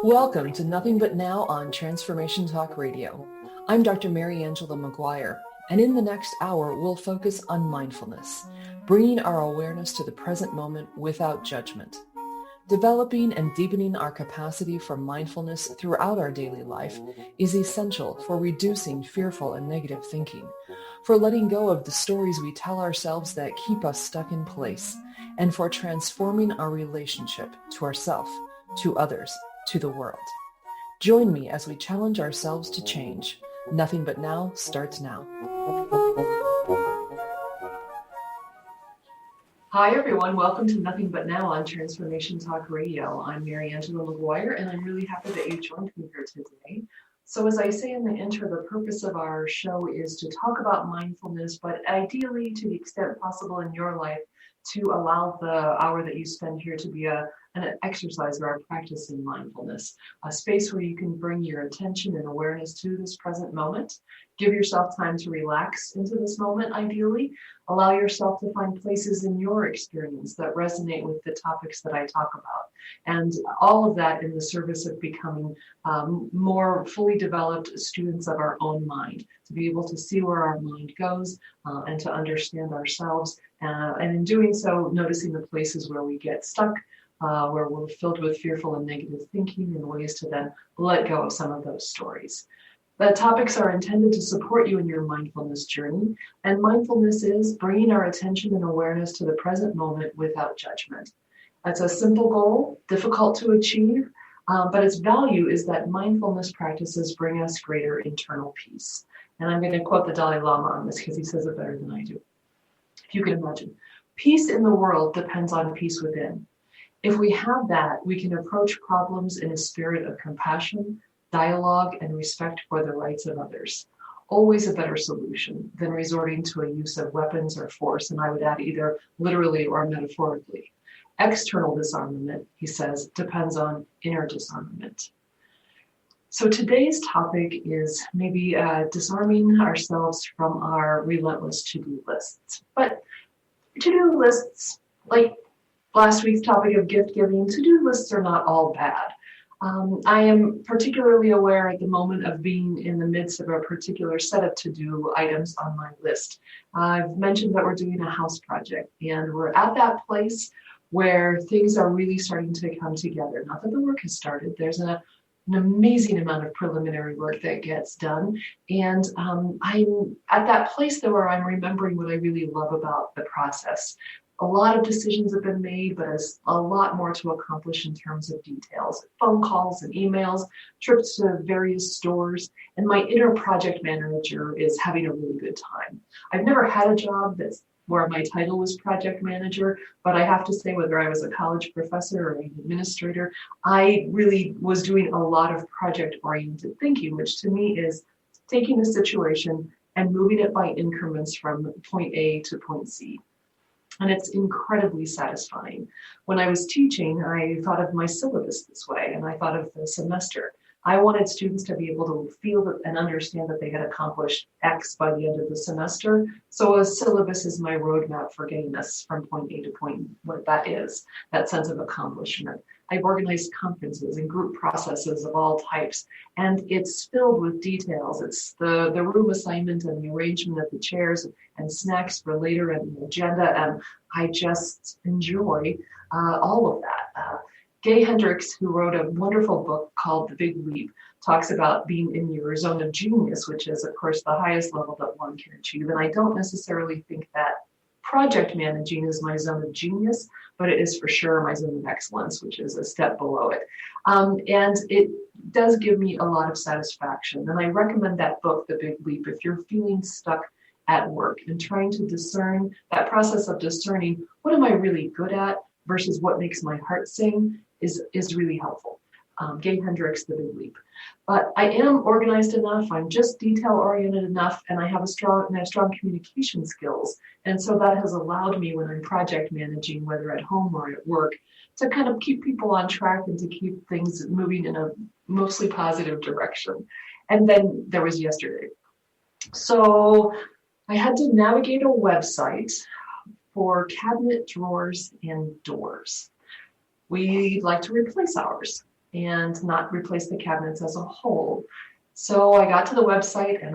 Welcome to Nothing But Now on Transformation Talk Radio. I'm Dr. Mary Angela McGuire, and in the next hour, we'll focus on mindfulness, bringing our awareness to the present moment without judgment. Developing and deepening our capacity for mindfulness throughout our daily life is essential for reducing fearful and negative thinking, for letting go of the stories we tell ourselves that keep us stuck in place, and for transforming our relationship to ourselves, to others, to the world. Join me as we challenge ourselves to change. Nothing But Now starts now. Hi, everyone. Welcome to Nothing But Now on Transformation Talk Radio. I'm Mary Angela McGuire, and I'm really happy that you joined me here today. So as I say in the intro, the purpose of our show is to talk about mindfulness, but ideally, to the extent possible in your life, to allow the hour that you spend here to be an exercise or a practice in mindfulness, a space where you can bring your attention and awareness to this present moment. Give yourself time to relax into this moment, ideally. Allow yourself to find places in your experience that resonate with the topics that I talk about. And all of that in the service of becoming more fully developed students of our own mind, to be able to see where our mind goes and to understand ourselves. And in doing so, noticing the places where we get stuck, where we're filled with fearful and negative thinking, and ways to then let go of some of those stories. The topics are intended to support you in your mindfulness journey, and mindfulness is bringing our attention and awareness to the present moment without judgment. That's a simple goal, difficult to achieve, but its value is that mindfulness practices bring us greater internal peace. And I'm going to quote the Dalai Lama on this because he says it better than I do. If you can imagine, peace in the world depends on peace within. If we have that, we can approach problems in a spirit of compassion, dialogue, and respect for the rights of others. Always a better solution than resorting to a use of weapons or force, and I would add either literally or metaphorically. External disarmament, he says, depends on inner disarmament. So today's topic is maybe disarming ourselves from our relentless to-do lists. But to-do lists, like last week's topic of gift giving, to-do lists are not all bad. I am particularly aware at the moment of being in the midst of a particular set of to-do items on my list. I've mentioned that we're doing a house project, and we're at that place where things are really starting to come together. Not that the work has started. There's an amazing amount of preliminary work that gets done. And I'm at that place where I'm remembering what I really love about the process. A lot of decisions have been made, but there's a lot more to accomplish in terms of details. Phone calls and emails, trips to various stores, and my inner project manager is having a really good time. I've never had a job that's where my title was project manager, but I have to say, whether I was a college professor or an administrator, I really was doing a lot of project-oriented thinking, which to me is taking a situation and moving it by increments from point A to point C. And it's incredibly satisfying. When I was teaching, I thought of my syllabus this way, and I thought of the semester. I wanted students to be able to feel and understand that they had accomplished X by the end of the semester. So a syllabus is my roadmap for getting us from point A to point what that is, that sense of accomplishment. I've organized conferences and group processes of all types, and it's filled with details. It's the room assignment and the arrangement of the chairs and snacks for later and the agenda, and I just enjoy all of that. Gay Hendricks, who wrote a wonderful book called The Big Leap, talks about being in your zone of genius, which is, of course, the highest level that one can achieve. And I don't necessarily think that project managing is my zone of genius, but it is for sure my zone of excellence, which is a step below it. And it does give me a lot of satisfaction. And I recommend that book, The Big Leap, if you're feeling stuck at work and trying to discern, that process of discerning, what am I really good at versus what makes my heart sing, is really helpful. Gay Hendricks, The Big Leap. But I am organized enough, I'm just detail-oriented enough, and I have strong communication skills. And so that has allowed me, when I'm project managing, whether at home or at work, to kind of keep people on track and to keep things moving in a mostly positive direction. And then there was yesterday. So I had to navigate a website for cabinet drawers and doors. We like to replace ours. and not replace the cabinets as a whole. So I got to the website, and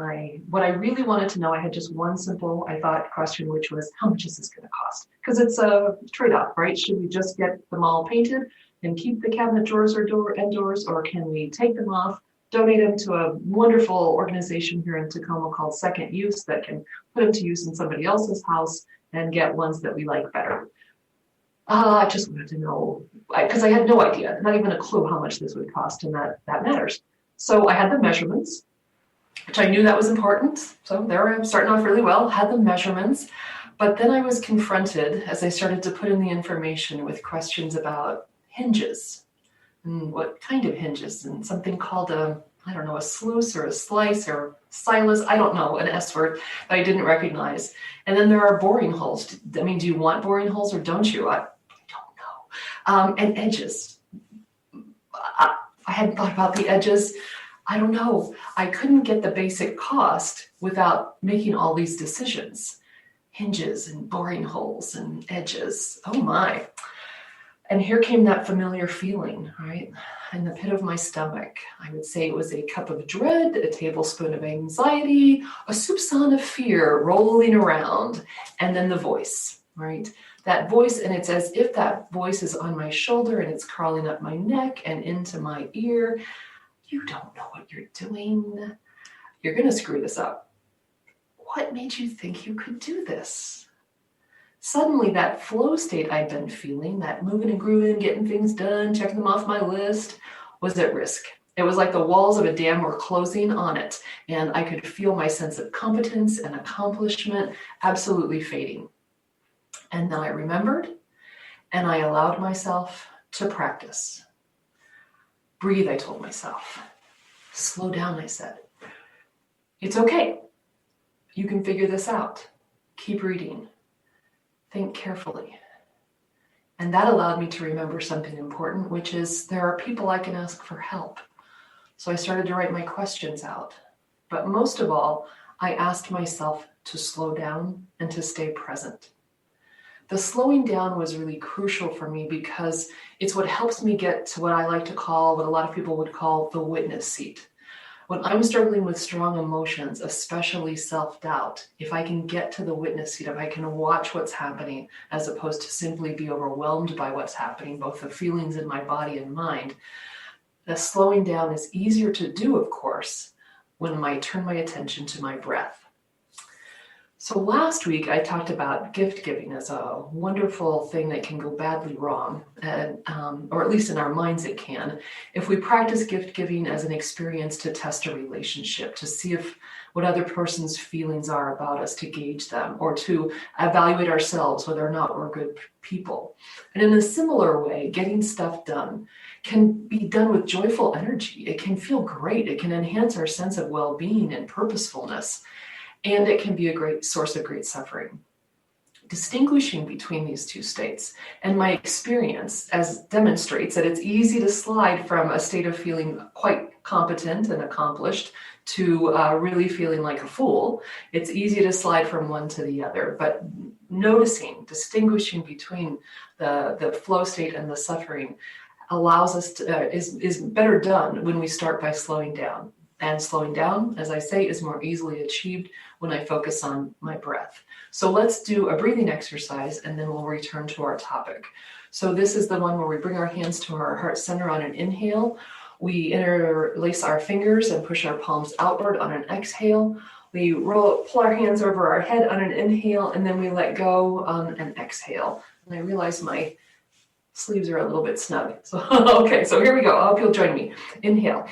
what I really wanted to know, I had just one simple, I thought, question, which was, how much is this going to cost? Because it's a trade-off, right? Should we just get them all painted and keep the cabinet drawers or doors, or can we take them off, donate them to a wonderful organization here in Tacoma called Second Use that can put them to use in somebody else's house and get ones that we like better? I just wanted to know, because I had no idea, not even a clue how much this would cost, and that matters. So I had the measurements, which I knew that was important. So there I'm starting off really well, had the measurements. But then I was confronted, as I started to put in the information, with questions about hinges and what kind of hinges, and something called a sluice or a slice or silas, I don't know, an S word that I didn't recognize. And then there are boring holes. I mean, do you want boring holes or don't you? I don't know. And edges. I hadn't thought about the edges. I don't know. I couldn't get the basic cost without making all these decisions. Hinges and boring holes and edges. Oh my. And here came that familiar feeling, right? In the pit of my stomach. I would say it was a cup of dread, a tablespoon of anxiety, a soupçon of fear rolling around, and then the voice, right? That voice, and it's as if that voice is on my shoulder and it's crawling up my neck and into my ear. You don't know what you're doing. You're going to screw this up. What made you think you could do this? Suddenly that flow state I'd been feeling, that moving and grooving, getting things done, checking them off my list, was at risk. It was like the walls of a dam were closing on it, and I could feel my sense of competence and accomplishment absolutely fading. And then I remembered, and I allowed myself to practice. Breathe, I told myself. Slow down, I said. It's okay. You can figure this out. Keep reading. Think carefully. And that allowed me to remember something important, which is there are people I can ask for help. So I started to write my questions out. But most of all, I asked myself to slow down and to stay present. The slowing down was really crucial for me because it's what helps me get to what I like to call, what a lot of people would call, the witness seat. When I'm struggling with strong emotions, especially self-doubt, if I can get to the witness seat, if I can watch what's happening as opposed to simply be overwhelmed by what's happening, both the feelings in my body and mind, the slowing down is easier to do, of course, when I turn my attention to my breath. So last week, I talked about gift giving as a wonderful thing that can go badly wrong, or at least in our minds it can, if we practice gift giving as an experience to test a relationship, to see if what other person's feelings are about us, to gauge them, or to evaluate ourselves whether or not we're good people. And in a similar way, getting stuff done can be done with joyful energy. It can feel great. It can enhance our sense of well-being and purposefulness. And it can be a great source of great suffering. Distinguishing between these two states, and my experience as demonstrates that it's easy to slide from a state of feeling quite competent and accomplished to really feeling like a fool. It's easy to slide from one to the other, but noticing, distinguishing between the flow state and the suffering allows us to, is better done when we start by slowing down. And slowing down, as I say, is more easily achieved when I focus on my breath. So let's do a breathing exercise, and then we'll return to our topic. So this is the one where we bring our hands to our heart center on an inhale. We interlace our fingers and push our palms outward on an exhale. We pull our hands over our head on an inhale, and then we let go on an exhale. And I realize my sleeves are a little bit snug. So, okay, so here we go. I hope you'll join me. Inhale.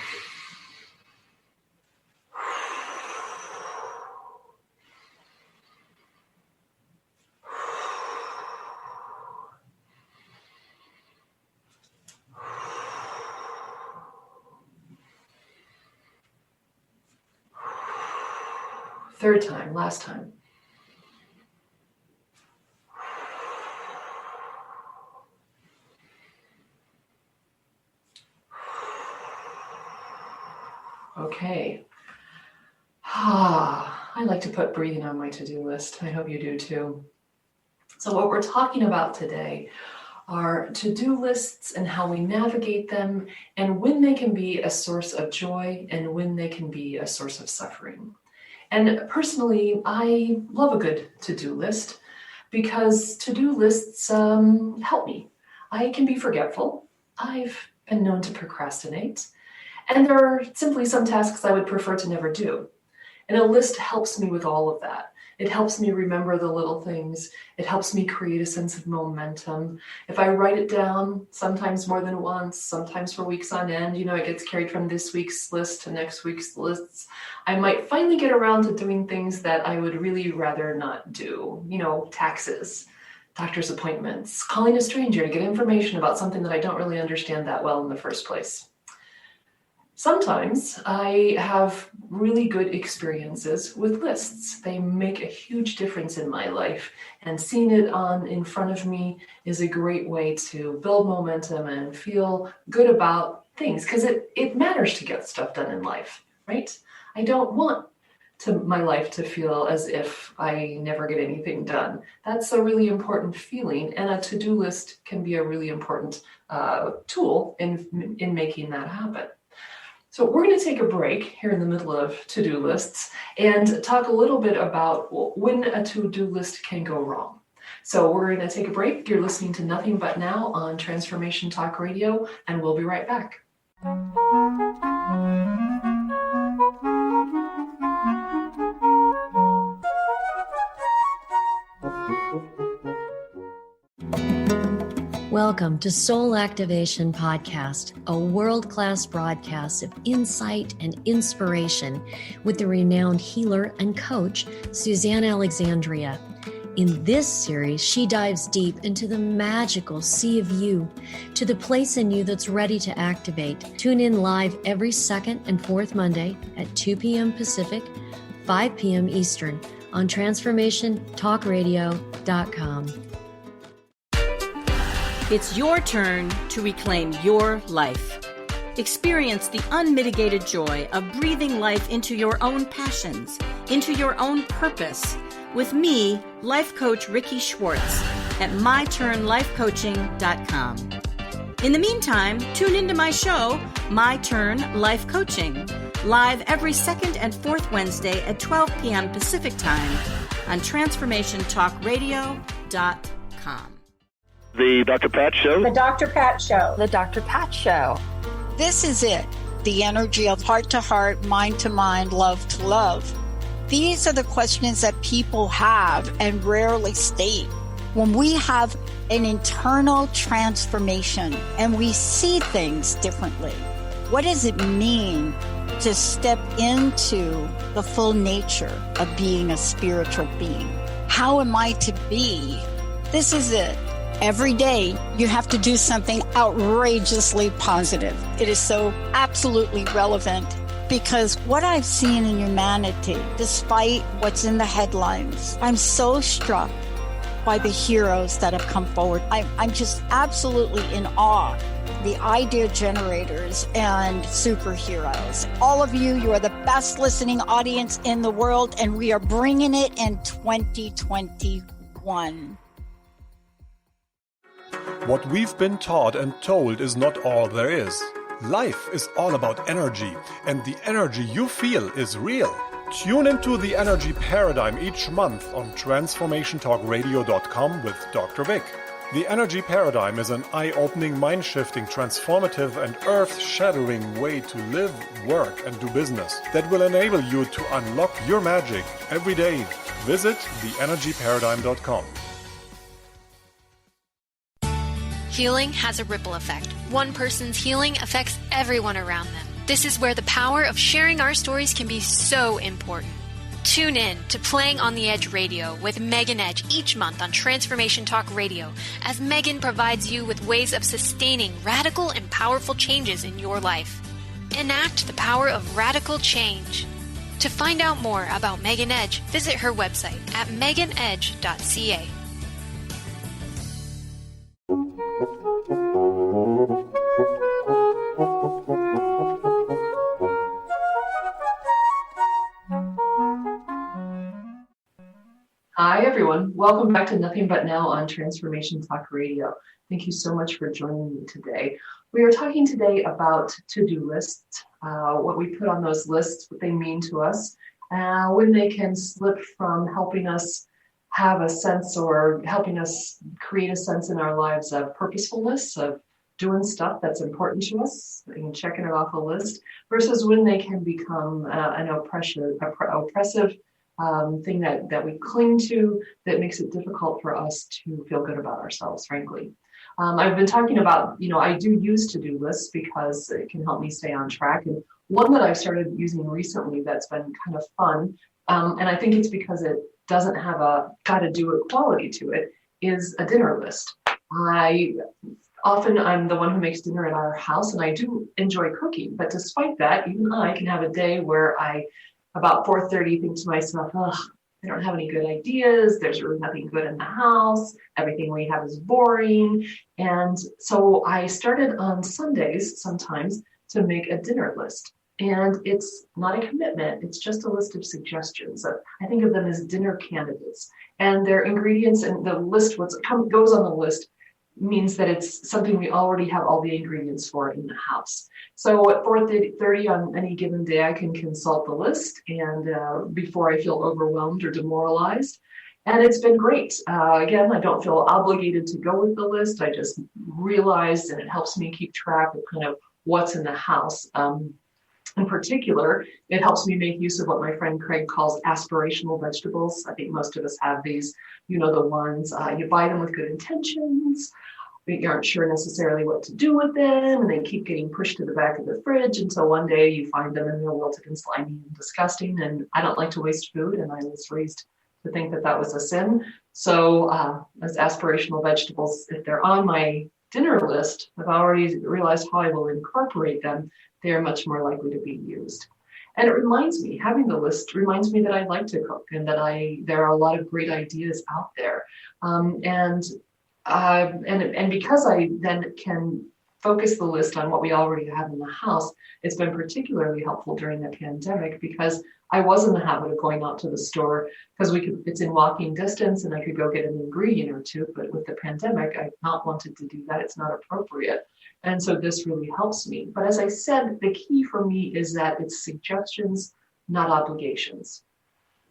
Third time, last time. Okay. I like to put breathing on my to-do list. I hope you do too. So what we're talking about today our to-do lists and how we navigate them, and when they can be a source of joy and when they can be a source of suffering. And personally, I love a good to-do list because to-do lists help me. I can be forgetful. I've been known to procrastinate. And there are simply some tasks I would prefer to never do. And a list helps me with all of that. It helps me remember the little things. It helps me create a sense of momentum. If I write it down, sometimes more than once, sometimes for weeks on end, it gets carried from this week's list to next week's lists, I might finally get around to doing things that I would really rather not do. Taxes, doctor's appointments, calling a stranger to get information about something that I don't really understand that well in the first place. Sometimes I have really good experiences with lists. They make a huge difference in my life, and seeing it on in front of me is a great way to build momentum and feel good about things, because it matters to get stuff done in life, right? I don't want my life to feel as if I never get anything done. That's a really important feeling, and a to-do list can be a really important tool in making that happen. So we're going to take a break here in the middle of to-do lists and talk a little bit about when a to-do list can go wrong. So we're going to take a break. You're listening to Nothing But Now on Transformation Talk Radio, and we'll be right back. Welcome to Soul Activation Podcast, a world-class broadcast of insight and inspiration with the renowned healer and coach, Suzanne Alexandria. In this series, she dives deep into the magical sea of you, to the place in you that's ready to activate. Tune in live every second and fourth Monday at 2 p.m. Pacific, 5 p.m. Eastern on TransformationTalkRadio.com. It's your turn to reclaim your life. Experience the unmitigated joy of breathing life into your own passions, into your own purpose. With me, life coach Ricky Schwartz at myturnlifecoaching.com. In the meantime, tune into my show, My Turn Life Coaching, live every second and fourth Wednesday at 12 p.m. Pacific Time on TransformationTalkRadio.com. The Dr. Pat Show. The Dr. Pat Show. The Dr. Pat Show. This is it. The energy of heart to heart, mind to mind, love to love. These are the questions that people have and rarely state. When we have an internal transformation and we see things differently, what does it mean to step into the full nature of being a spiritual being? How am I to be? This is it. Every day, you have to do something outrageously positive. It is so absolutely relevant because what I've seen in humanity, despite what's in the headlines, I'm so struck by the heroes that have come forward. I'm just absolutely in awe. The idea generators and superheroes. All of you, you are the best listening audience in the world, and we are bringing it in 2021. What we've been taught and told is not all there is. Life is all about energy, and the energy you feel is real. Tune into the energy paradigm each month on TransformationTalkRadio.com with Dr. Vic. The energy paradigm is an eye-opening, mind-shifting, transformative, and earth-shattering way to live, work, and do business that will enable you to unlock your magic every day. Visit theenergyparadigm.com. Healing has a ripple effect. One person's healing affects everyone around them. This is where the power of sharing our stories can be so important. Tune in to Playing on the Edge Radio with Megan Edge each month on Transformation Talk Radio, as Megan provides you with ways of sustaining radical and powerful changes in your life. Enact the power of radical change. To find out more about Megan Edge, visit her website at meganedge.ca. Hi, everyone. Welcome back to Nothing But Now on Transformation Talk Radio. Thank you so much for joining me today. We are talking today about to-do lists, what we put on those lists, what they mean to us, when they can slip from helping us have a sense or helping us create a sense in our lives of purposefulness, of doing stuff that's important to us and checking it off a list, versus when they can become an oppressive thing that we cling to, that makes it difficult for us to feel good about ourselves, frankly. I've been talking about, I do use to-do lists because it can help me stay on track. And one that I've started using recently that's been kind of fun, and I think it's because it doesn't have a gotta-do-it quality to it, is a dinner list. I'm the one who makes dinner at our house, and I do enjoy cooking. But despite that, even I can have a day where about 4:30, think to myself, I don't have any good ideas. There's really nothing good in the house. Everything we have is boring. And so I started on Sundays sometimes to make a dinner list. And it's not a commitment. It's just a list of suggestions. I think of them as dinner candidates. And their ingredients and the list, what goes on the list, means that it's something we already have all the ingredients for in the house. So at 4:30 on any given day, I can consult the list and before I feel overwhelmed or demoralized. And it's been great. Again, I don't feel obligated to go with the list. I just realized, and it helps me keep track of kind of what's in the house. In particular, it helps me make use of what my friend Craig calls aspirational vegetables. I think most of us have these, the ones you buy them with good intentions, but you aren't sure necessarily what to do with them, and they keep getting pushed to the back of the fridge until one day you find them and they're wilted and slimy and disgusting. And I don't like to waste food, and I was raised to think that was a sin. So as aspirational vegetables, if they're on my dinner list, I've already realized how I will incorporate them. They are much more likely to be used. And having the list reminds me that I like to cook and that there are a lot of great ideas out there. And because I then can focus the list on what we already have in the house, it's been particularly helpful during the pandemic because I was in the habit of going out to the store because it's in walking distance and I could go get an ingredient or two. But with the pandemic, I've not wanted to do that. It's not appropriate. And so this really helps me. But as I said, the key for me is that it's suggestions, not obligations.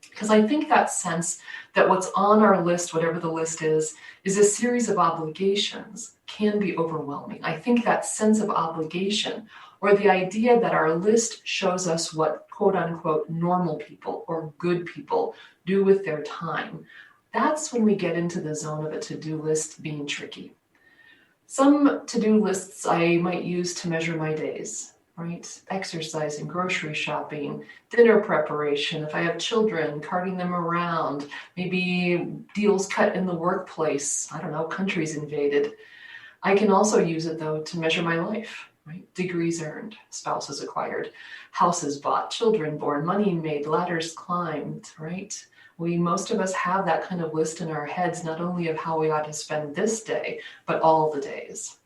Because I think that sense that what's on our list, whatever the list is a series of obligations can be overwhelming. I think that sense of obligation, or the idea that our list shows us what quote unquote normal people or good people do with their time, that's when we get into the zone of a to-do list being tricky. Some to-do lists I might use to measure my days, right? Exercising, grocery shopping, dinner preparation. If I have children, carting them around, maybe deals cut in the workplace, I don't know, countries invaded. I can also use it though to measure my life, right? Degrees earned, spouses acquired, houses bought, children born, money made, ladders climbed, right? Most of us have that kind of list in our heads, not only of how we ought to spend this day, but all the days.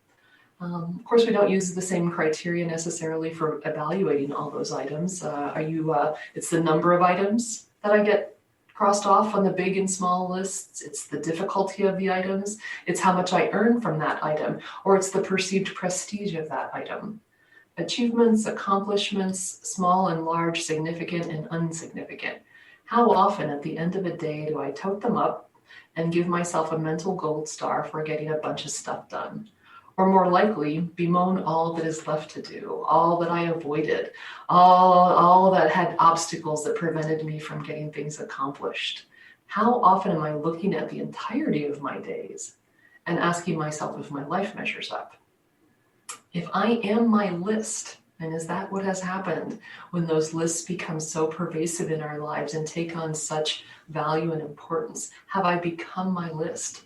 Of course, we don't use the same criteria necessarily for evaluating all those items. It's the number of items that I get crossed off on the big and small lists. It's the difficulty of the items. It's how much I earn from that item, or it's the perceived prestige of that item. Achievements, accomplishments, small and large, significant and insignificant. How often at the end of a day do I tote them up and give myself a mental gold star for getting a bunch of stuff done? Or more likely, bemoan all that is left to do, all that I avoided, all that had obstacles that prevented me from getting things accomplished? How often am I looking at the entirety of my days and asking myself if my life measures up? If I am my list, and is that what has happened when those lists become so pervasive in our lives and take on such value and importance? Have I become my list?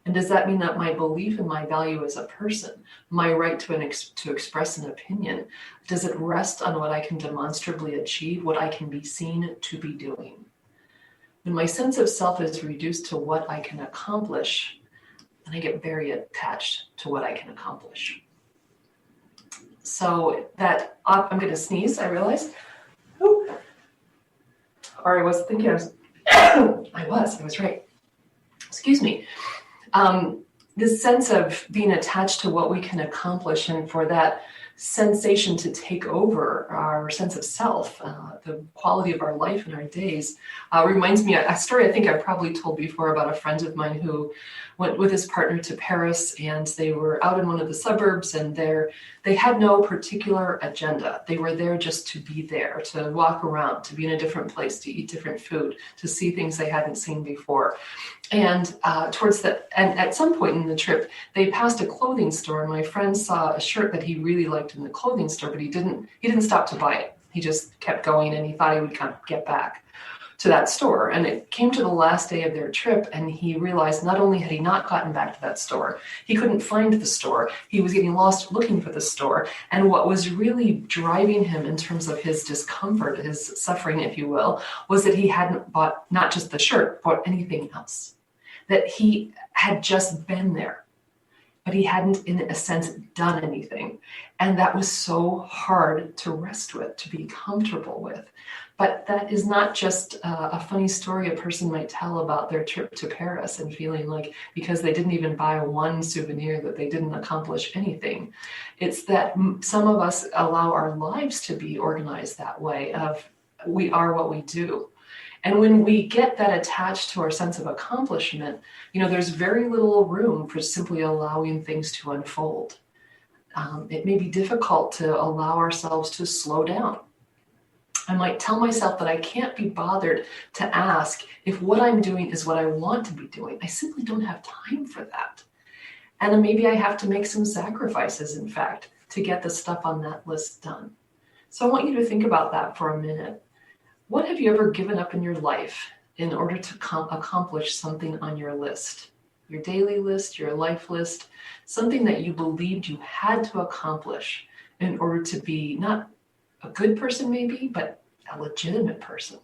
And does that mean that my belief in my value as a person, my right to express an opinion, does it rest on what I can demonstrably achieve, what I can be seen to be doing? When my sense of self is reduced to what I can accomplish, then I get very attached to what I can accomplish. So that, I'm going to sneeze, I realize. Ooh. Or I was thinking I was right. excuse me, this sense of being attached to what we can accomplish, and for that sensation to take over our sense of self, the quality of our life and our days, reminds me a story I think I've probably told before about a friend of mine who went with his partner to Paris, and they were out in one of the suburbs, and they had no particular agenda. They were there just to be there, to walk around, to be in a different place, to eat different food, to see things they hadn't seen before. And at some point in the trip, they passed a clothing store, and my friend saw a shirt that he really liked in the clothing store, but he didn't stop to buy it. He just kept going, and he thought he would kind of get back to that store. And it came to the last day of their trip, and he realized not only had he not gotten back to that store, he couldn't find the store. He was getting lost looking for the store. And what was really driving him in terms of his discomfort, his suffering, if you will, was that he hadn't bought not just the shirt, but anything else. That he had just been there, but he hadn't, in a sense, done anything. And that was so hard to rest with, to be comfortable with. But that is not just a funny story a person might tell about their trip to Paris and feeling like because they didn't even buy one souvenir that they didn't accomplish anything. It's that some of us allow our lives to be organized that way of we are what we do. And when we get that attached to our sense of accomplishment, there's very little room for simply allowing things to unfold. It may be difficult to allow ourselves to slow down. I might tell myself that I can't be bothered to ask if what I'm doing is what I want to be doing. I simply don't have time for that. And maybe I have to make some sacrifices, in fact, to get the stuff on that list done. So I want you to think about that for a minute. What have you ever given up in your life in order to accomplish something on your list? Your daily list, your life list, something that you believed you had to accomplish in order to be not a good person maybe, but a legitimate person,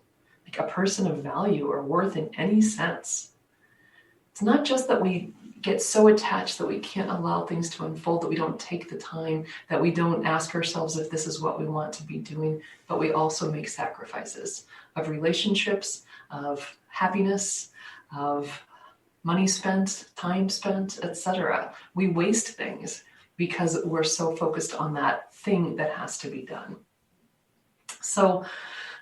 like a person of value or worth in any sense. It's not just that we get so attached that we can't allow things to unfold, that we don't take the time, that we don't ask ourselves if this is what we want to be doing, but we also make sacrifices of relationships, of happiness, of money spent, time spent, etc. We waste things because we're so focused on that thing that has to be done. So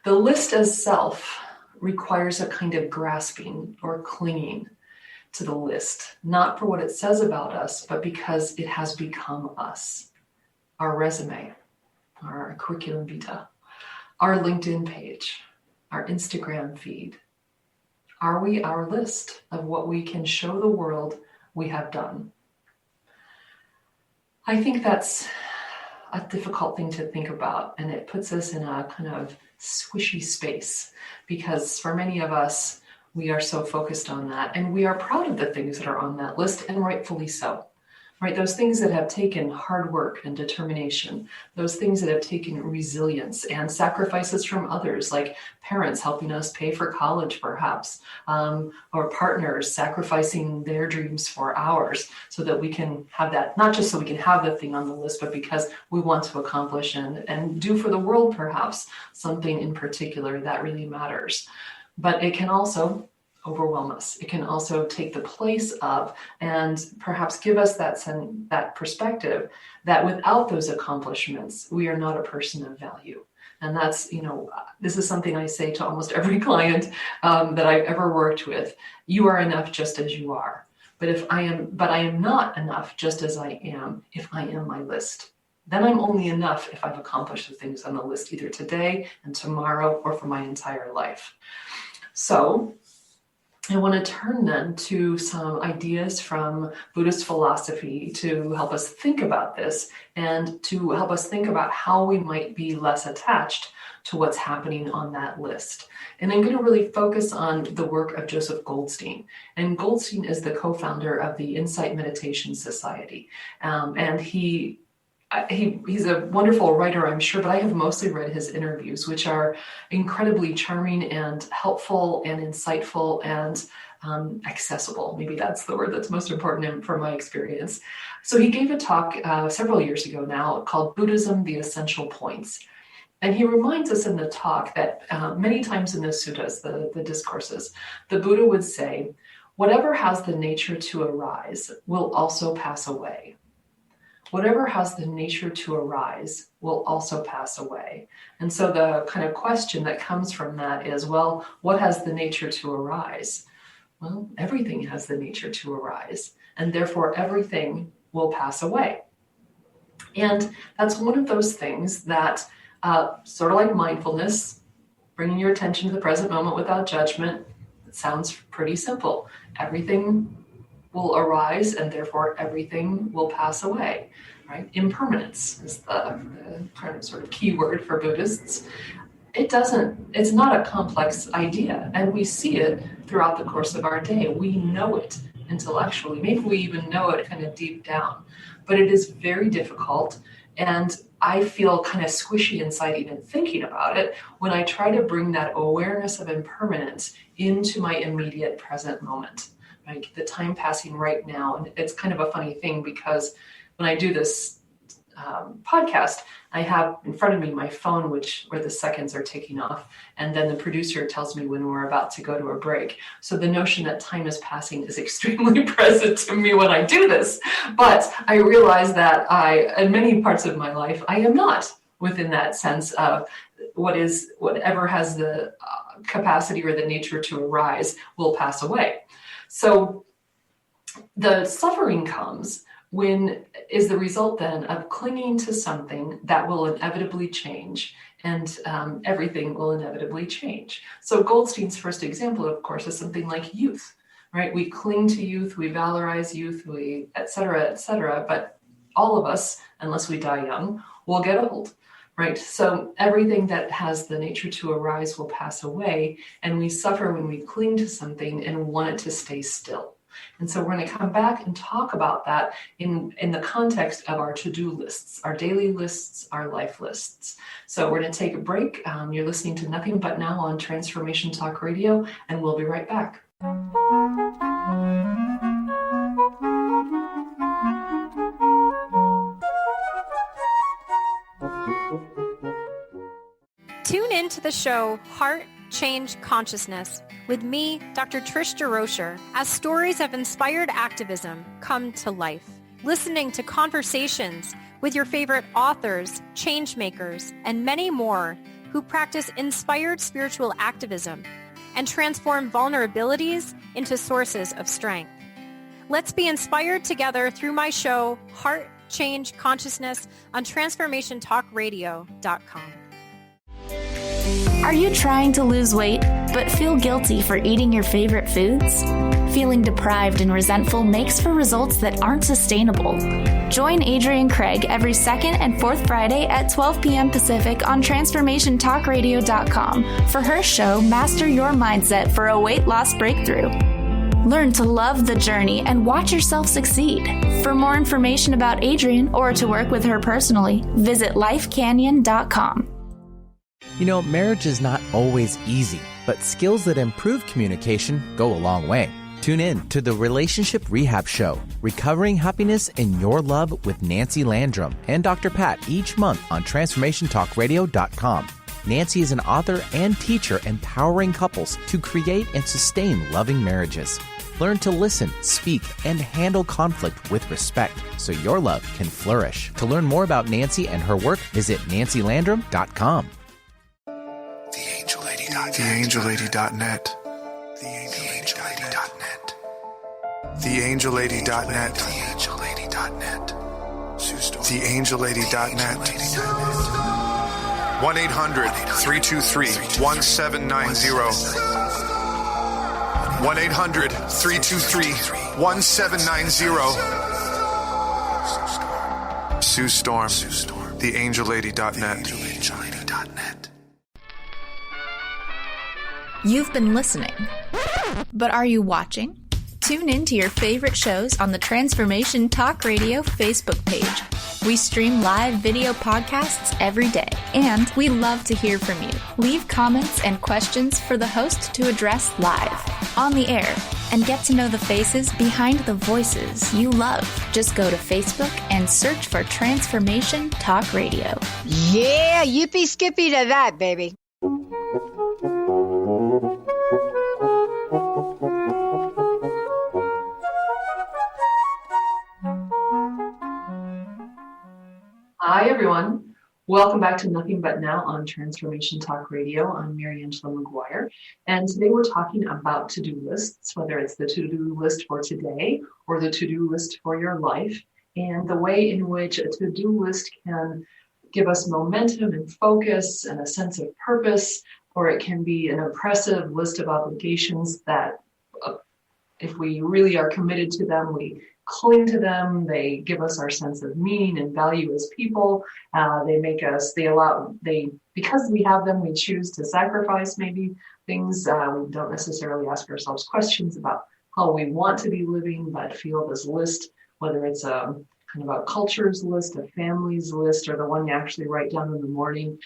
the list as self requires a kind of grasping or clinging to the list, not for what it says about us, but because it has become us. Our resume, our curriculum vitae, our LinkedIn page, our Instagram feed. Are we our list of what we can show the world we have done? I think that's a difficult thing to think about, and it puts us in a kind of squishy space because for many of us, we are so focused on that, and we are proud of the things that are on that list, and rightfully so, right? Those things that have taken hard work and determination, those things that have taken resilience and sacrifices from others, like parents helping us pay for college, perhaps, or partners sacrificing their dreams for ours so that we can have that, not just so we can have the thing on the list, but because we want to accomplish and do for the world, perhaps, something in particular that really matters. But it can also overwhelm us. It can also take the place of and perhaps give us that perspective that without those accomplishments, we are not a person of value. And that's, this is something I say to almost every client that I've ever worked with. You are enough just as you are. But I am not enough just as I am if I am my list. Then I'm only enough if I've accomplished the things on the list either today and tomorrow or for my entire life. So I want to turn then to some ideas from Buddhist philosophy to help us think about this and to help us think about how we might be less attached to what's happening on that list. And I'm going to really focus on the work of Joseph Goldstein. And Goldstein is the co-founder of the Insight Meditation Society. And he's a wonderful writer, I'm sure, but I have mostly read his interviews, which are incredibly charming and helpful and insightful and accessible. Maybe that's the word that's most important from my experience. So he gave a talk several years ago now called Buddhism, the Essential Points. And he reminds us in the talk that many times in the suttas, the discourses, the Buddha would say, Whatever has the nature to arise will also pass away. Whatever has the nature to arise will also pass away. And so the kind of question that comes from that is, well, what has the nature to arise? Well, everything has the nature to arise, and therefore everything will pass away. And that's one of those things that, sort of like mindfulness, bringing your attention to the present moment without judgment, it sounds pretty simple. Everything will arise, and therefore everything will pass away, right? Impermanence is the kind of sort of key word for Buddhists. It's not a complex idea, and we see it throughout the course of our day. We know it intellectually. Maybe we even know it kind of deep down, but it is very difficult, and I feel kind of squishy inside even thinking about it when I try to bring that awareness of impermanence into my immediate present moment. Like the time passing right now. And it's kind of a funny thing because when I do this podcast, I have in front of me my phone, where the seconds are ticking off. And then the producer tells me when we're about to go to a break. So the notion that time is passing is extremely present to me when I do this. But I realize that in many parts of my life, I am not within that sense of whatever has the capacity or the nature to arise will pass away. So the suffering comes is the result then of clinging to something that will inevitably change, and everything will inevitably change. So Goldstein's first example, of course, is something like youth, right? We cling to youth, we valorize youth, we et cetera, but all of us, unless we die young, will get old. Right. So everything that has the nature to arise will pass away, and we suffer when we cling to something and want it to stay still. And so we're going to come back and talk about that in the context of our to-do lists, our daily lists, our life lists. So we're going to take a break. You're listening to Nothing But Now on Transformation Talk Radio, and we'll be right back. Tune in to the show Heart Change Consciousness with me, Dr. Tricia Rocher, as stories of inspired activism come to life. Listening to conversations with your favorite authors, change makers, and many more who practice inspired spiritual activism and transform vulnerabilities into sources of strength. Let's be inspired together through my show Heart Change Consciousness on TransformationTalkRadio.com. Are you trying to lose weight, but feel guilty for eating your favorite foods? Feeling deprived and resentful makes for results that aren't sustainable. Join Adrienne Craig every second and fourth Friday at 12 p.m. Pacific on TransformationTalkRadio.com for her show, Master Your Mindset for a Weight Loss Breakthrough. Learn to love the journey and watch yourself succeed. For more information about Adrienne or to work with her personally, visit lifecanyon.com. You know, marriage is not always easy, but skills that improve communication go a long way. Tune in to the Relationship Rehab Show, Recovering Happiness in Your Love with Nancy Landrum and Dr. Pat each month on TransformationTalkRadio.com. Nancy is an author and teacher empowering couples to create and sustain loving marriages. Learn to listen, speak, and handle conflict with respect so your love can flourish. To learn more about Nancy and her work, visit nancylandrum.com. TheAngelLady.net. TheAngelLady.net. TheAngelLady.net. TheAngelLady.net. 1-800-323-1790. 1-800-323-1790. Sue Storm. TheAngelLady.net. You've been listening, but are you watching? Tune in to your favorite shows on the Transformation Talk Radio Facebook page. We stream live video podcasts every day, and we love to hear from you. Leave comments and questions for the host to address live, on the air, and get to know the faces behind the voices you love. Just go to Facebook and search for Transformation Talk Radio. Yeah, yippee skippy to that, baby. everyone. Welcome back to Nothing But Now on Transformation Talk Radio. I'm Mary Angela McGuire, and today we're talking about to-do lists, whether it's the to-do list for today or the to-do list for your life, and the way in which a to-do list can give us momentum and focus and a sense of purpose, or it can be an oppressive list of obligations that if we really are committed to them, we cling to them. They give us our sense of meaning and value as people. Because we have them, we choose to sacrifice maybe things. We don't necessarily ask ourselves questions about how we want to be living, but feel this list, whether it's a kind of a culture's list, a family's list, or the one you actually write down in the morning,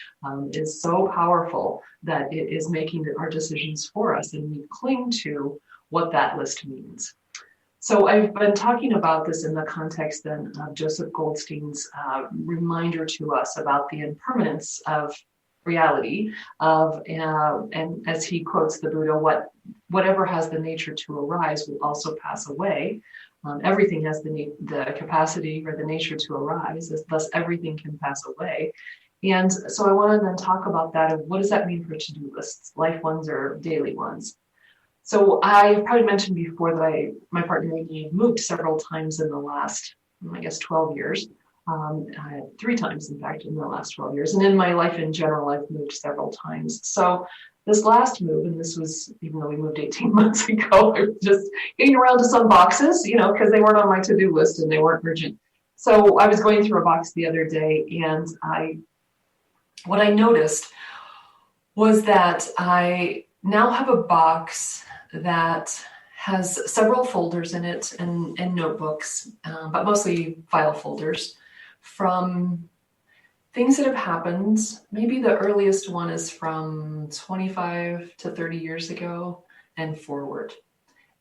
is so powerful that it is making our decisions for us, and we cling to what that list means. So I've been talking about this in the context then of Joseph Goldstein's reminder to us about the impermanence of reality, and as he quotes the Buddha, whatever has the nature to arise will also pass away. Everything has the capacity or the nature to arise, thus everything can pass away. And so I want to then talk about that, of what does that mean for to-do lists, life ones or daily ones. So I probably mentioned before that my partner and I moved several times in the last, 12 years. 3 times, in fact, in the last 12 years. And in my life in general, I've moved several times. So this last move, and this was, even though we moved 18 months ago, I was just getting around to some boxes, because they weren't on my to-do list and they weren't urgent. So I was going through a box the other day, and what I noticed was that I now have a box that has several folders in it and notebooks, but mostly file folders from things that have happened. Maybe the earliest one is from 25 to 30 years ago and forward.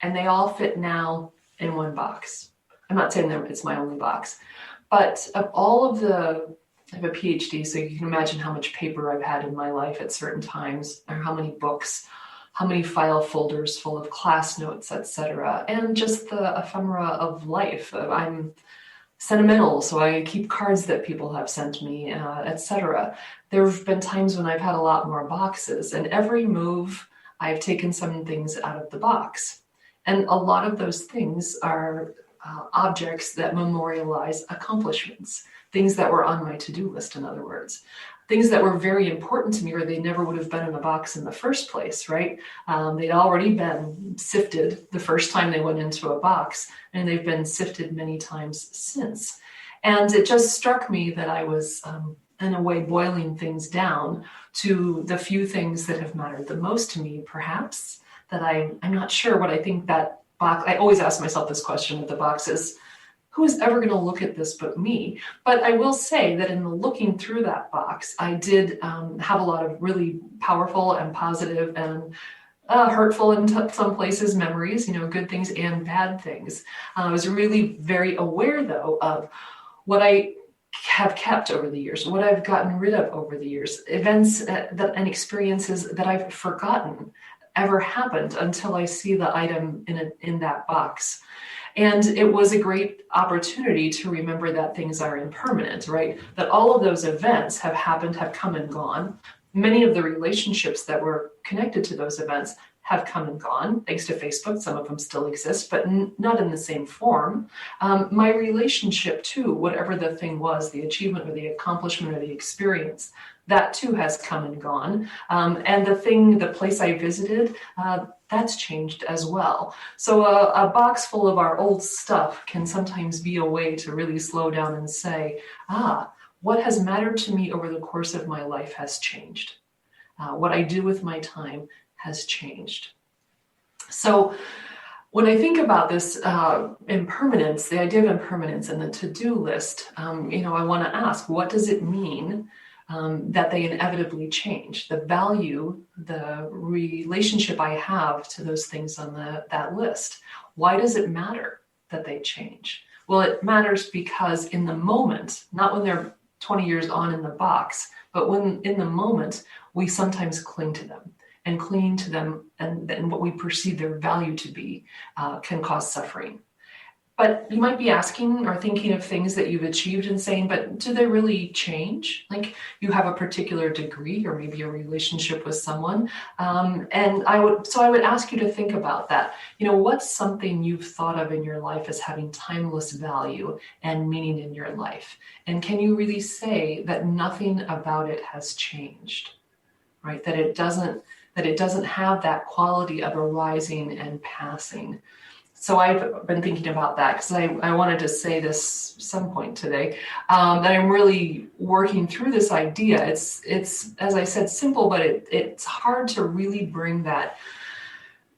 And they all fit now in one box. I'm not saying that it's my only box, but of all of I have a PhD, so you can imagine how much paper I've had in my life at certain times, or how many books, how many file folders full of class notes, etc., and just the ephemera of life. I'm sentimental, so I keep cards that people have sent me, etc. There have been times when I've had a lot more boxes, and every move I've taken some things out of the box. And a lot of those things are objects that memorialize accomplishments, things that were on my to-do list, in other words. Things that were very important to me, or they never would have been in a box in the first place, right? They'd already been sifted the first time they went into a box, and they've been sifted many times since. And it just struck me that I was, in a way, boiling things down to the few things that have mattered the most to me, perhaps, that I'm not sure what I think that box, I always ask myself this question with the boxes: who is ever going to look at this but me? But I will say that in the looking through that box, I did have a lot of really powerful and positive and hurtful in some places memories, good things and bad things. I was really very aware, though, of what I have kept over the years, what I've gotten rid of over the years, events and experiences that I've forgotten ever happened until I see the item in that box. And it was a great opportunity to remember that things are impermanent, right? That all of those events have happened, have come and gone. Many of the relationships that were connected to those events have come and gone, thanks to Facebook. Some of them still exist, but not in the same form. My relationship to whatever the thing was, the achievement or the accomplishment or the experience, that too has come and gone. And the place I visited, that's changed as well. So a box full of our old stuff can sometimes be a way to really slow down and say, what has mattered to me over the course of my life has changed. What I do with my time has changed. So when I think about this impermanence, the idea of impermanence and the to-do list, I want to ask, what does it mean that they inevitably change? The value, the relationship I have to those things on that list. Why does it matter that they change? Well, it matters because in the moment, not when they're 20 years on in the box, but when in the moment, we sometimes cling to them. And clinging to them and what we perceive their value to be can cause suffering. But you might be asking or thinking of things that you've achieved and saying, but do they really change? Like you have a particular degree or maybe a relationship with someone. And I would ask you to think about that. What's something you've thought of in your life as having timeless value and meaning in your life? And can you really say that nothing about it has changed, right? That it doesn't have that quality of arising and passing. So I've been thinking about that because I wanted to say this some point today, that I'm really working through this idea. It's as I said, simple, but it's hard to really bring that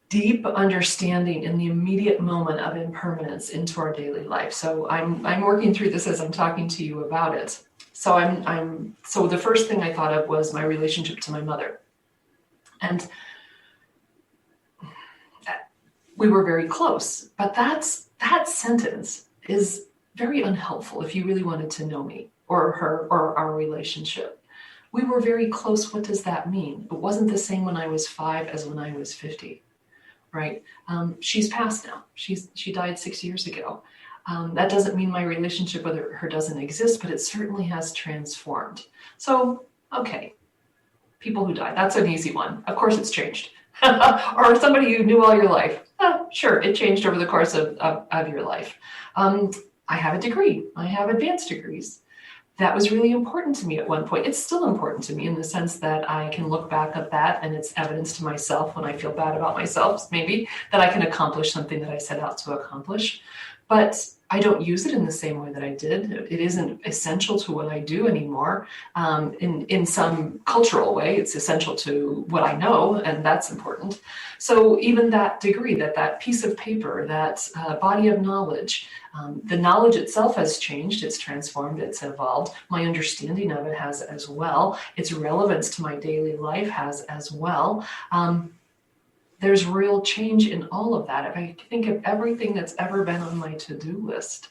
deep understanding in the immediate moment of impermanence into our daily life. So I'm working through this as I'm talking to you about it. So so the first thing I thought of was my relationship to my mother. And we were very close, but that sentence is very unhelpful if you really wanted to know me or her or our relationship. We were very close. What does that mean? It wasn't the same when I was 5 as when I was 50, right? She's passed now. She died 6 years ago. That doesn't mean my relationship with her doesn't exist, but it certainly has transformed. So, okay, people who die, that's an easy one. Of course it's changed. Or somebody you knew all your life. Sure, it changed over the course of your life. I have a degree. I have advanced degrees. That was really important to me at one point. It's still important to me in the sense that I can look back at that and it's evidence to myself when I feel bad about myself, maybe, that I can accomplish something that I set out to accomplish. But I don't use it in the same way that I did. It isn't essential to what I do anymore. In some cultural way, it's essential to what I know, and that's important. So even that degree, that piece of paper, that body of knowledge, the knowledge itself has changed, it's transformed, it's evolved. My understanding of it has as well. Its relevance to my daily life has as well. There's real change in all of that. If I think of everything that's ever been on my to-do list,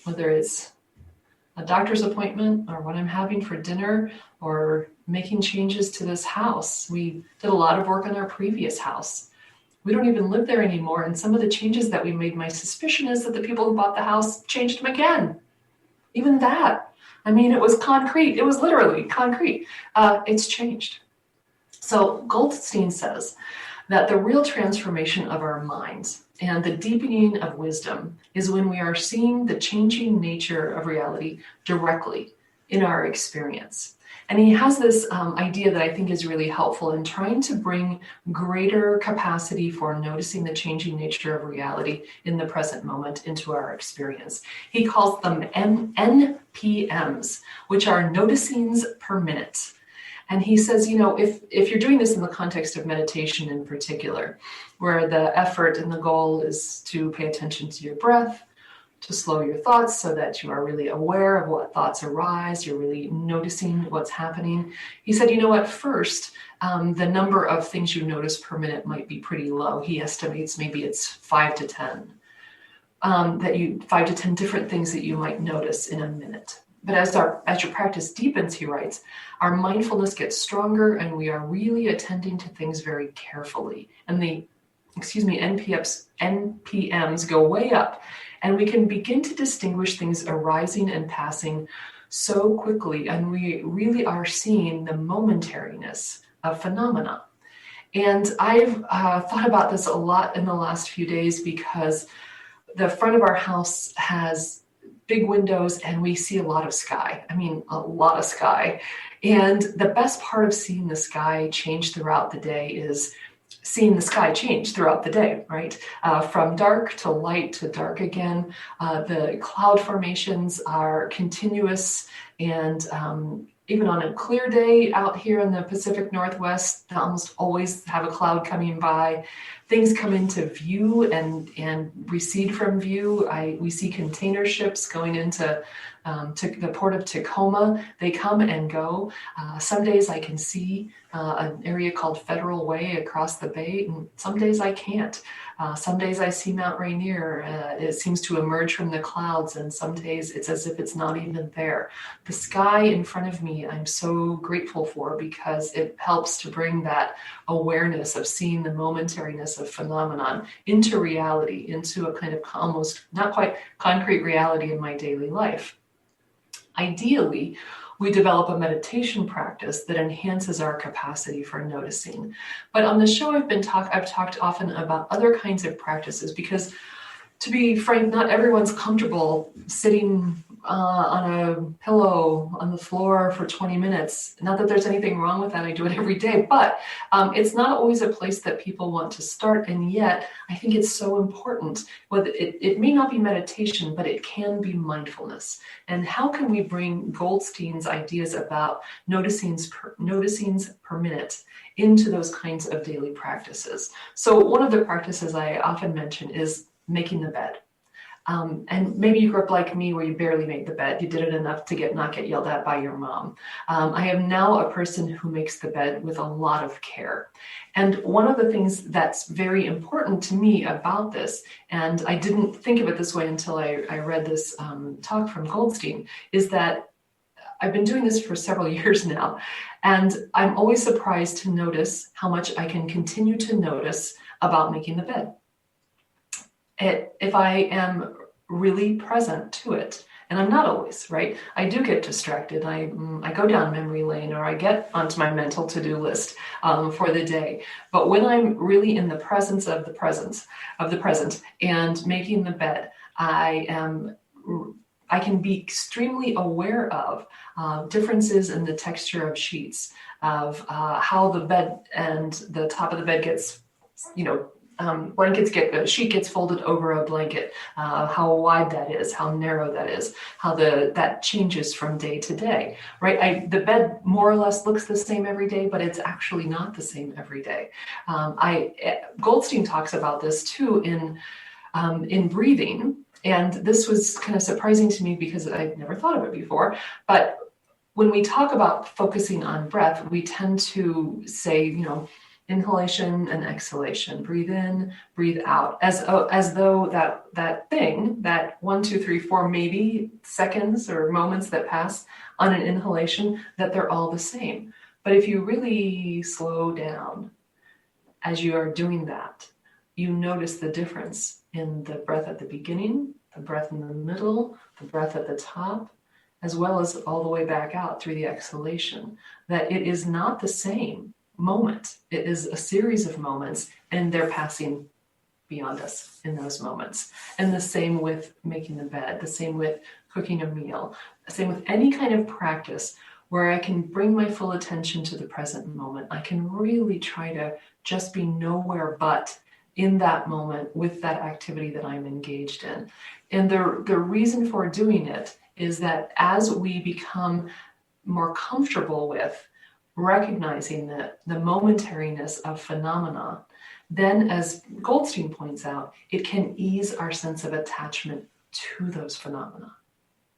whether it's a doctor's appointment or what I'm having for dinner or making changes to this house. We did a lot of work on our previous house. We don't even live there anymore. And some of the changes that we made, my suspicion is that the people who bought the house changed them again. Even that. I mean, it was concrete. It was literally concrete. It's changed. So Goldstein says that the real transformation of our minds and the deepening of wisdom is when we are seeing the changing nature of reality directly in our experience. And he has this idea that I think is really helpful in trying to bring greater capacity for noticing the changing nature of reality in the present moment into our experience. He calls them NPMs, which are noticings per minute. And he says, if you're doing this in the context of meditation in particular, where the effort and the goal is to pay attention to your breath, to slow your thoughts so that you are really aware of what thoughts arise, you're really noticing what's happening. He said, first, the number of things you notice per minute might be pretty low. He estimates maybe it's 5 to 10, 5 to 10 different things that you might notice in a minute. But as your practice deepens, he writes, our mindfulness gets stronger and we are really attending to things very carefully. And the NPMs go way up, and we can begin to distinguish things arising and passing so quickly, and we really are seeing the momentariness of phenomena. And I've thought about this a lot in the last few days because the front of our house has big windows and we see a lot of sky. I mean, a lot of sky. And the best part of seeing the sky change throughout the day is seeing the sky change throughout the day, right? From dark to light to dark again. The cloud formations are continuous, and even on a clear day out here in the Pacific Northwest, I almost always have a cloud coming by. Things come into view and recede from view. We see container ships going into the port of Tacoma. They come and go. Some days I can see an area called Federal Way across the bay, and some days I can't. Some days I see Mount Rainier. It seems to emerge from the clouds, and some days it's as if it's not even there. The sky in front of me, I'm so grateful for, because it helps to bring that awareness of seeing the momentariness of phenomenon into reality, into a kind of almost not quite concrete reality in my daily life. Ideally, we develop a meditation practice that enhances our capacity for noticing. But on the show, I've talked often about other kinds of practices, because, to be frank, not everyone's comfortable sitting on a pillow on the floor for 20 minutes. Not that there's anything wrong with that. I do it every day, but it's not always a place that people want to start. And yet I think it's so important. Whether it may not be meditation, but it can be mindfulness. And how can we bring Goldstein's ideas about noticings per minute into those kinds of daily practices? So one of the practices I often mention is making the bed. And maybe you grew up like me, where you barely made the bed. You did it enough to not get yelled at by your mom. I am now a person who makes the bed with a lot of care. And one of the things that's very important to me about this, and I didn't think of it this way until I read this talk from Goldstein, is that I've been doing this for several years now, and I'm always surprised to notice how much I can continue to notice about making the bed. If I am really present to it, and I'm not always, right? I do get distracted. I go down memory lane, or I get onto my mental to-do list for the day. But when I'm really in the presence of the present and making the bed, I can be extremely aware of differences in the texture of sheets, of how the bed and the top of the bed gets, a sheet gets folded over a blanket, how wide that is, how narrow that is, how that changes from day to day, right? The bed more or less looks the same every day, but it's actually not the same every day. Goldstein talks about this too in breathing, and this was kind of surprising to me because I'd never thought of it before. But when we talk about focusing on breath, we tend to say, inhalation and exhalation, breathe in, breathe out, as though that thing, that 1, 2, 3, 4, maybe seconds or moments that pass on an inhalation, that they're all the same. But if you really slow down as you are doing that, you notice the difference in the breath at the beginning, the breath in the middle, the breath at the top, as well as all the way back out through the exhalation, that it is not the same moment. It is a series of moments, and they're passing beyond us in those moments. And the same with making the bed, the same with cooking a meal, the same with any kind of practice where I can bring my full attention to the present moment. I can really try to just be nowhere but in that moment with that activity that I'm engaged in. And the reason for doing it is that as we become more comfortable with recognizing the momentariness of phenomena, then, as Goldstein points out, it can ease our sense of attachment to those phenomena,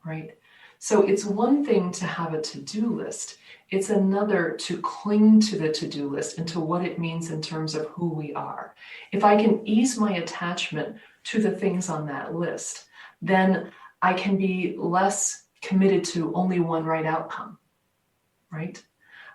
right? So it's one thing to have a to-do list. It's another to cling to the to-do list and to what it means in terms of who we are. If I can ease my attachment to the things on that list, then I can be less committed to only one right outcome, right?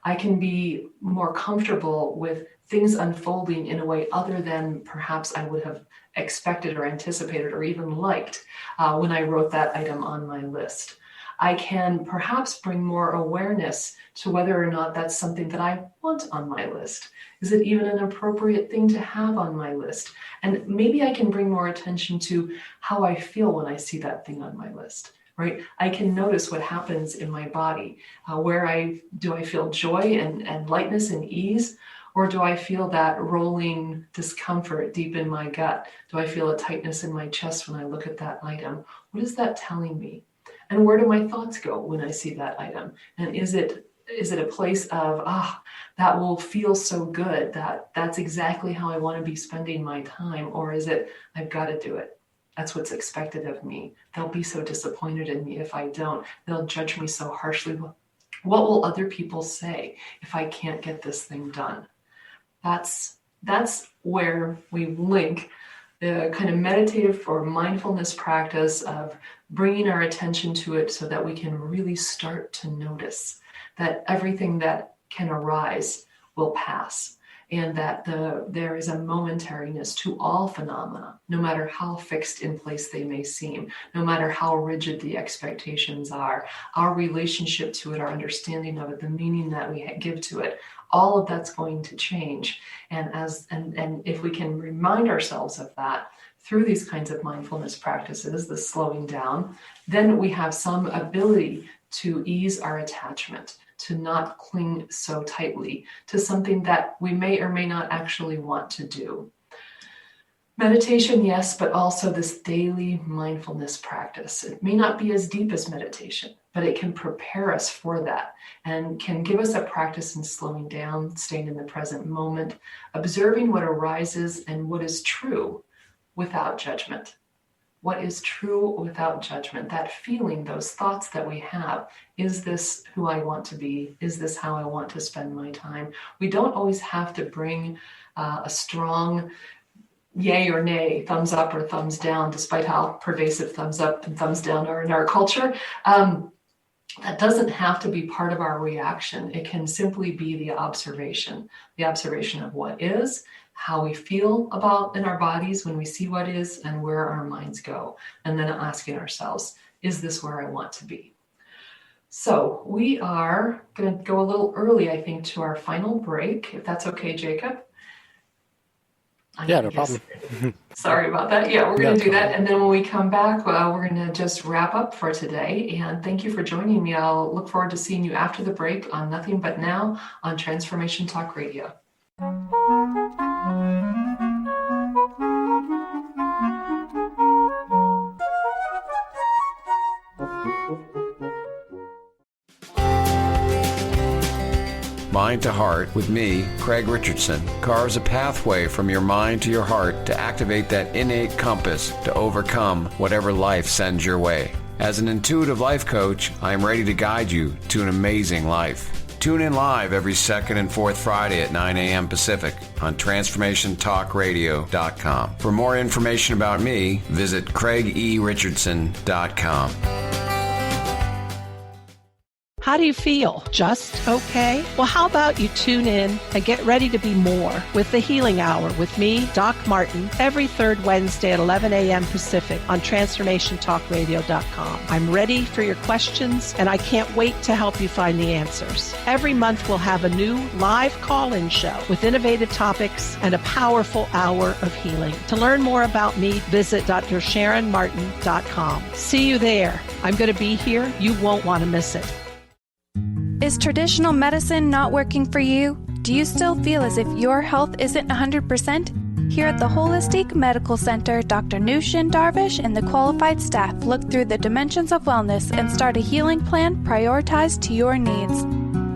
I can be more comfortable with things unfolding in a way other than perhaps I would have expected or anticipated or even liked when I wrote that item on my list. I can perhaps bring more awareness to whether or not that's something that I want on my list. Is it even an appropriate thing to have on my list? And maybe I can bring more attention to how I feel when I see that thing on my list. Right? I can notice what happens in my body. Do I feel joy and lightness and ease? Or do I feel that rolling discomfort deep in my gut? Do I feel a tightness in my chest when I look at that item? What is that telling me? And where do my thoughts go when I see that item? And is it a place of, that will feel so good, that's exactly how I want to be spending my time? Or is it, I've got to do it. That's what's expected of me. They'll be so disappointed in me if I don't. They'll judge me so harshly. What will other people say if I can't get this thing done? That's where we link the kind of meditative or mindfulness practice of bringing our attention to it so that we can really start to notice that everything that can arise will pass, and that there is a momentariness to all phenomena, no matter how fixed in place they may seem, no matter how rigid the expectations are, our relationship to it, our understanding of it, the meaning that we give to it. All of that's going to change. And if we can remind ourselves of that through these kinds of mindfulness practices, the slowing down, then we have some ability to ease our attachment, to not cling so tightly to something that we may or may not actually want to do. Meditation, yes, but also this daily mindfulness practice. It may not be as deep as meditation, but it can prepare us for that and can give us a practice in slowing down, staying in the present moment, observing what arises and what is true without judgment. What is true without judgment? That feeling, those thoughts that we have. Is this who I want to be? Is this how I want to spend my time? We don't always have to bring a strong yay or nay, thumbs up or thumbs down, despite how pervasive thumbs up and thumbs down are in our culture. That doesn't have to be part of our reaction. It can simply be the observation of what is, how we feel about in our bodies when we see what is, and where our minds go. And then asking ourselves, is this where I want to be? So we are going to go a little early, I think, to our final break, if that's okay, Jacob. Yeah, no problem. Sorry about that. Yeah, we're going to do that. And then when we come back, we're going to just wrap up for today. And thank you for joining me. I'll look forward to seeing you after the break on Nothing But Now on Transformation Talk Radio. Mind to Heart with me, Craig Richardson, carves a pathway from your mind to your heart to activate that innate compass to overcome whatever life sends your way. As an intuitive life coach, I am ready to guide you to an amazing life. Tune in live every second and fourth Friday at 9 a.m. Pacific on TransformationTalkRadio.com. For more information about me, visit CraigERichardson.com. How do you feel? Just okay? Well, how about you tune in and get ready to be more with the Healing Hour with me, Doc Martin, every third Wednesday at 11 a.m. Pacific on TransformationTalkRadio.com. I'm ready for your questions, and I can't wait to help you find the answers. Every month, we'll have a new live call-in show with innovative topics and a powerful hour of healing. To learn more about me, visit DrSharonMartin.com. See you there. I'm going to be here. You won't want to miss it. Is traditional medicine not working for you? Do you still feel as if your health isn't 100%? Here at the Holistic Medical Center, Dr. Nushin Darvish and the qualified staff look through the dimensions of wellness and start a healing plan prioritized to your needs.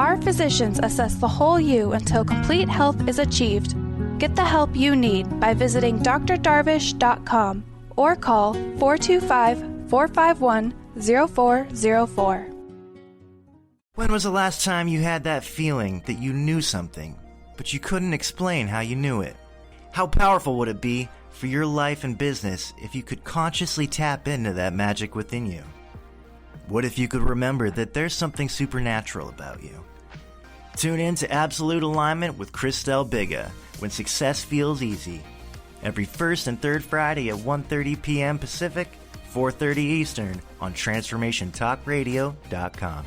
Our physicians assess the whole you until complete health is achieved. Get the help you need by visiting drdarvish.com or call 425-451-0404. When was the last time you had that feeling that you knew something, but you couldn't explain how you knew it? How powerful would it be for your life and business if you could consciously tap into that magic within you? What if you could remember that there's something supernatural about you? Tune in to Absolute Alignment with Christelle Biga when success feels easy. Every first and third Friday at 1:30 p.m. Pacific, 4:30 Eastern on TransformationTalkRadio.com.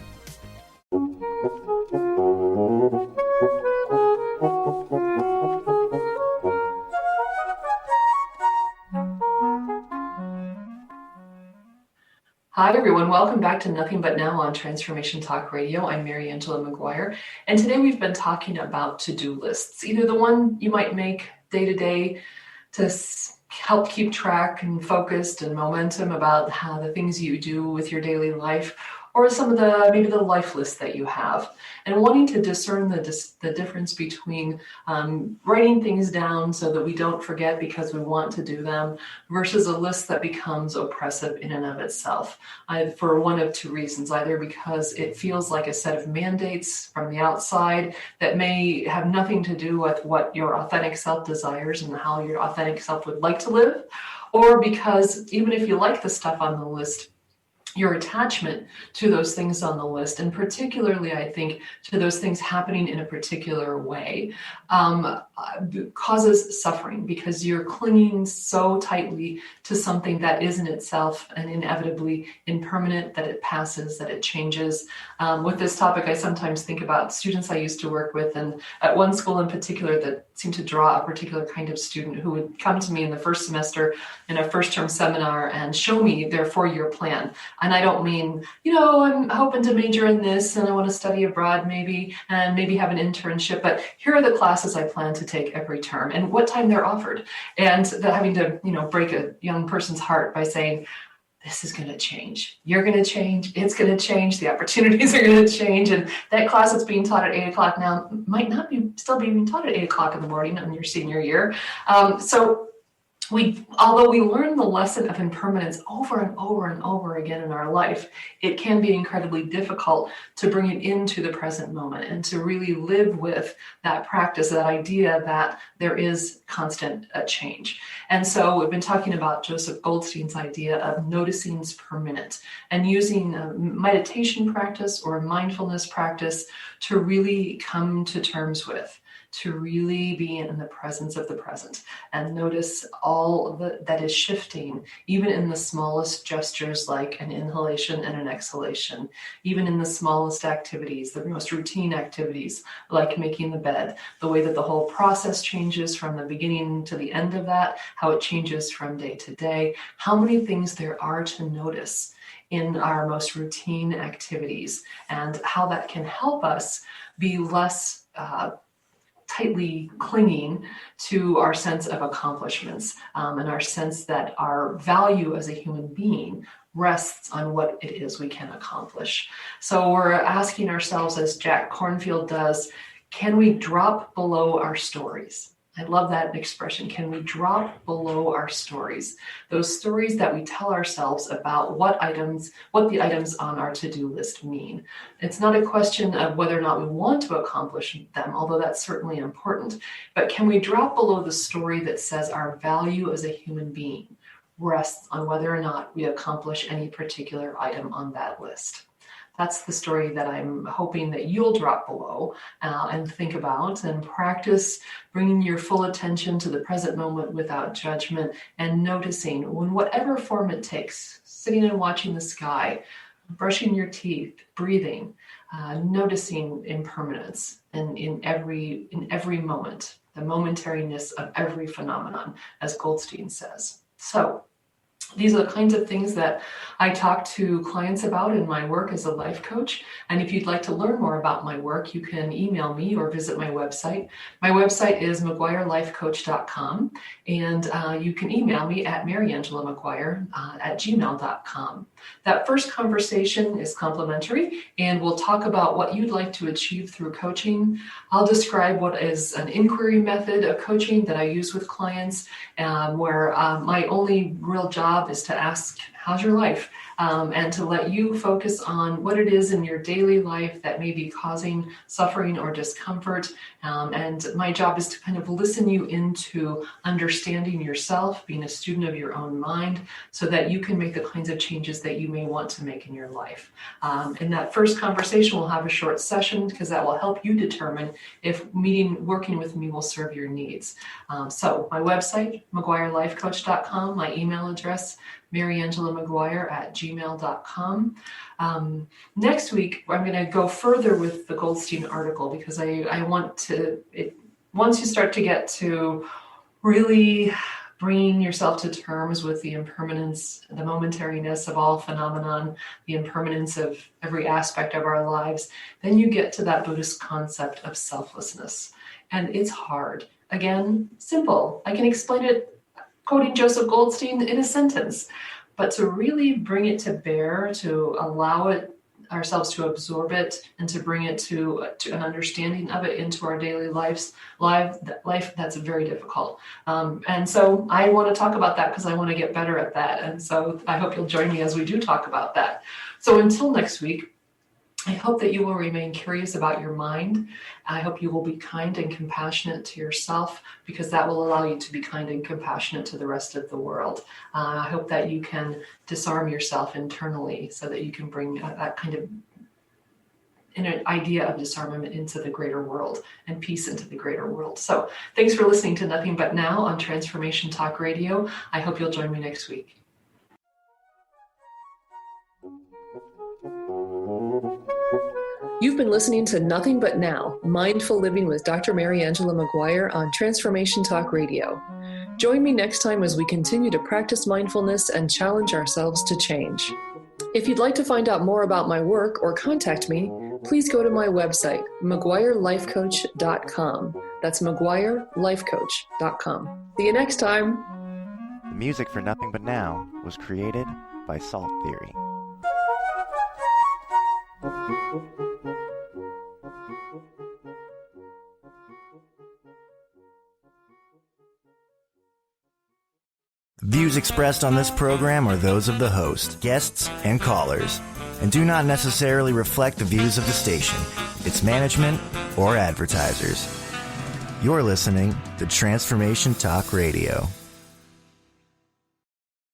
Hi, everyone. Welcome back to Nothing But Now on Transformation Talk Radio. I'm Mary Angela McGuire, and today we've been talking about to-do lists, either the one you might make day to day to help keep track and focused and momentum about how the things you do with your daily life, or some of maybe the life list that you have, and wanting to discern the difference between writing things down so that we don't forget because we want to do them versus a list that becomes oppressive in and of itself, for one of two reasons: either because it feels like a set of mandates from the outside that may have nothing to do with what your authentic self desires and how your authentic self would like to live, or because even if you like the stuff on the list, your attachment to those things on the list, and particularly, I think, to those things happening in a particular way, causes suffering because you're clinging so tightly to something that is in itself and inevitably impermanent, that it passes, that it changes. With this topic, I sometimes think about students I used to work with, and at one school in particular that seemed to draw a particular kind of student who would come to me in the first semester in a first-term seminar and show me their 4-year plan. And I don't mean, I'm hoping to major in this and I want to study abroad maybe, and maybe have an internship, but here are the classes I plan to take every term and what time they're offered. And having to, break a young person's heart by saying, this is going to change. You're going to change. It's going to change. The opportunities are going to change. And that class that's being taught at 8 o'clock now might not be still being taught at 8 o'clock in the morning in your senior year. So although we learn the lesson of impermanence over and over and over again in our life, it can be incredibly difficult to bring it into the present moment and to really live with that practice, that idea that there is constant change. And so we've been talking about Joseph Goldstein's idea of noticing's per minute and using a meditation practice or a mindfulness practice to really come to terms with, to really be in the presence of the present and notice all that is shifting, even in the smallest gestures like an inhalation and an exhalation, even in the smallest activities, the most routine activities like making the bed, the way that the whole process changes from the beginning to the end of that, how it changes from day to day, how many things there are to notice in our most routine activities, and how that can help us be less tightly clinging to our sense of accomplishments and our sense that our value as a human being rests on what it is we can accomplish. So we're asking ourselves, as Jack Kornfield does, can we drop below our stories? I love that expression. Can we drop below our stories? Those stories that we tell ourselves about what the items on our to-do list mean. It's not a question of whether or not we want to accomplish them, although that's certainly important, but can we drop below the story that says our value as a human being rests on whether or not we accomplish any particular item on that list? That's the story that I'm hoping that you'll drop below and think about and practice bringing your full attention to the present moment without judgment and noticing, in whatever form it takes, sitting and watching the sky, brushing your teeth, breathing, noticing impermanence in every moment, the momentariness of every phenomenon, as Goldstein says. So these are the kinds of things that I talk to clients about in my work as a life coach. And if you'd like to learn more about my work, you can email me or visit my website. My website is McGuireLifeCoach.com, and you can email me at MaryAngelaMcGuire@gmail.com. That first conversation is complimentary, and we'll talk about what you'd like to achieve through coaching. I'll describe what is an inquiry method of coaching that I use with clients, where my only real job is to ask, how's your life? And to let you focus on what it is in your daily life that may be causing suffering or discomfort. And my job is to kind of listen you into understanding yourself, being a student of your own mind, so that you can make the kinds of changes that you may want to make in your life. In that first conversation, we'll have a short session because that will help you determine if working with me will serve your needs. So my website, McGuireLifeCoach.com, my email address, MaryAngelaMcGuire@gmail.com. Next week, I'm going to go further with the Goldstein article because I want to, once you start to get to really bringing yourself to terms with the impermanence, the momentariness of all phenomenon, the impermanence of every aspect of our lives, then you get to that Buddhist concept of selflessness. And it's hard. Again, simple. I can explain it quoting Joseph Goldstein in a sentence, but to really bring it to bear, to allow it ourselves to absorb it and to bring it to an understanding of it into our daily life, that's very difficult. And so I want to talk about that because I want to get better at that. And so I hope you'll join me as we do talk about that. So until next week, I hope that you will remain curious about your mind. I hope you will be kind and compassionate to yourself, because that will allow you to be kind and compassionate to the rest of the world. I hope that you can disarm yourself internally so that you can bring that kind of an idea of disarmament into the greater world and peace into the greater world. So thanks for listening to Nothing But Now on Transformation Talk Radio. I hope you'll join me next week. You've been listening to Nothing But Now, Mindful Living with Dr. Mary Angela McGuire on Transformation Talk Radio. Join me next time as we continue to practice mindfulness and challenge ourselves to change. If you'd like to find out more about my work or contact me, please go to my website, McGuireLifeCoach.com. That's McGuireLifeCoach.com. See you next time. The music for Nothing But Now was created by Salt Theory. Views expressed on this program are those of the host, guests, and callers, and do not necessarily reflect the views of the station, its management, or advertisers. You're listening to Transformation Talk Radio.